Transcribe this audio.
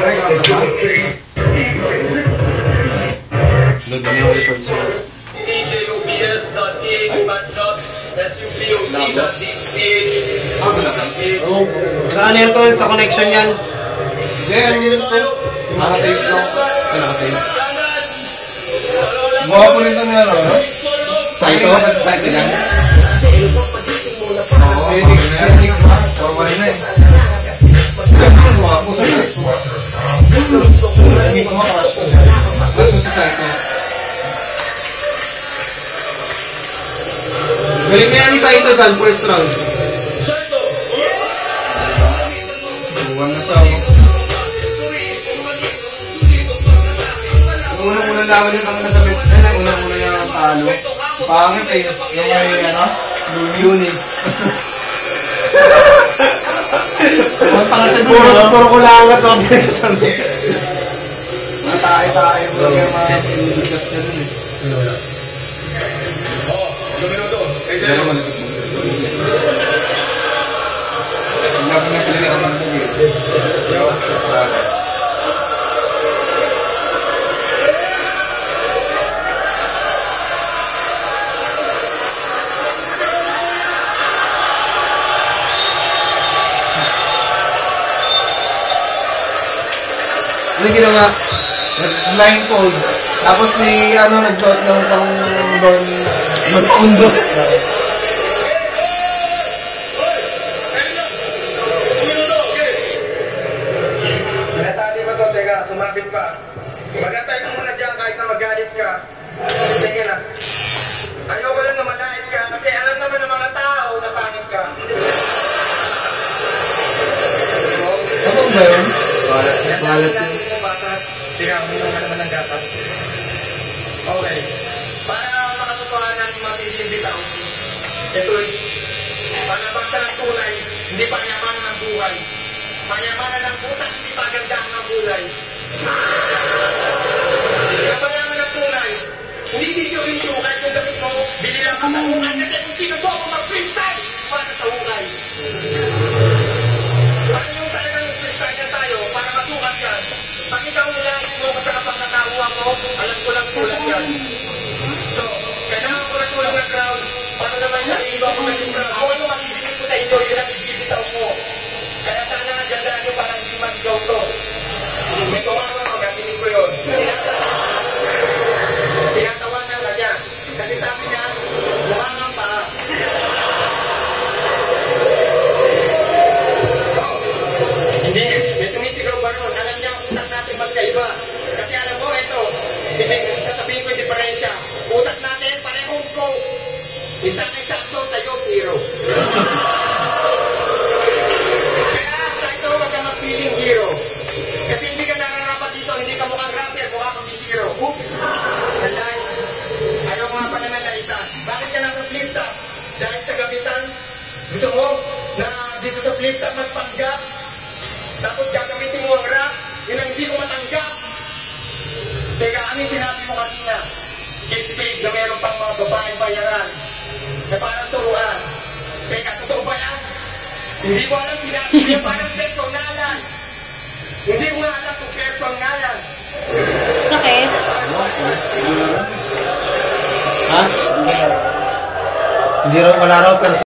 Load na yung resource mo. Saan yan tol? Sa connection yan? Then, Nakasave lang. Ay, nakasave. buha po nito niya, no? Ito? Ito lang? Oo, pag-edic ba? Formal na eh. Buha po sa ito. Hindi ko makakas po. Masusi sa ito. Galing nga yan isa ito saan? First round. Buwan na sa ako. Unang-unang laban yung kami nasa best friend. Unang-unang yung talo. Pangit eh. Yung may ano? Uni. Punta ka sa dulo. Puro kulangat ako pinagsasabi. Tae-tae mo lang yung mga pinigas ka dun eh. Pero malikot mo. Hindi ako na pili naman ng Ano ginawa? blindfold. Tapos si ano nagsuot ng pang doon mag-undo. Natali ba to? Teka, sumabit pa. Magantay mo muna dyan kahit na magalit ka. Sige na. Ayoko lang na malait ka kasi alam naman ng mga tao na pangit ka. Ano ba yun? Balat yun. Tira mo naman ng gatas. Okay. Para makatotohanan ng mga bibitaw, ito'y panabasa ng tunay, hindi panyamanan ng buhay. Panyamanan ng butas, hindi pagandahan ng buhay. Panyamanan ng tunay, hindi dito rin tukay kung gamit mo, bili lang ang taungan kasi kung sino to kung mag-freestyle para sa taungan. Ano yung talagang freestyle na tayo para matukan yan? Pag ikaw nilangin mo kasi kapag natawa mo, alam ko lang tulad yan. So, kailangan ko lang tulad ng crowd para naman sa iyo ako ng crowd. Kung ano makikita ko sa inyo, yun ang ibibitaw mo. Kaya sana gandaan nyo para hindi mag-go to. May tumawa ko, gamitin ko yun. Tinatawanan na niya. Kasi sabi niya, bumangang pa. Hindi, may tumitigaw ba ron? Alam niya ang utak natin magkaiba. Kasi alam mo, ito, sasabihin ko yung diferensya. Utak natin, parehong go. Isang eksakto, tayo, zero. Kaya sa ito, wag ka mag-feeling hero. Kasi hindi ka nararapat dito, hindi ka mukhang rapper, mukha kang hero. Oops! Alay, ayaw nga pa naman na isa. Bakit ka nang flip top? Dahil sa gamitan, gusto mo na dito sa flip top magpanggap. Tapos gagamitin mo ang rap, yun ang hindi ko matanggap. Teka, ano yung sinabi mo kanina? Get paid na meron pang mga babaeng bayaran. Na parang turuan. Teka, totoo ba yan? Hindi mo alam sinabi niya parang personalan. Hindi mo nga alam kung personalan. Bakit? Ha? Hindi raw, wala raw, pero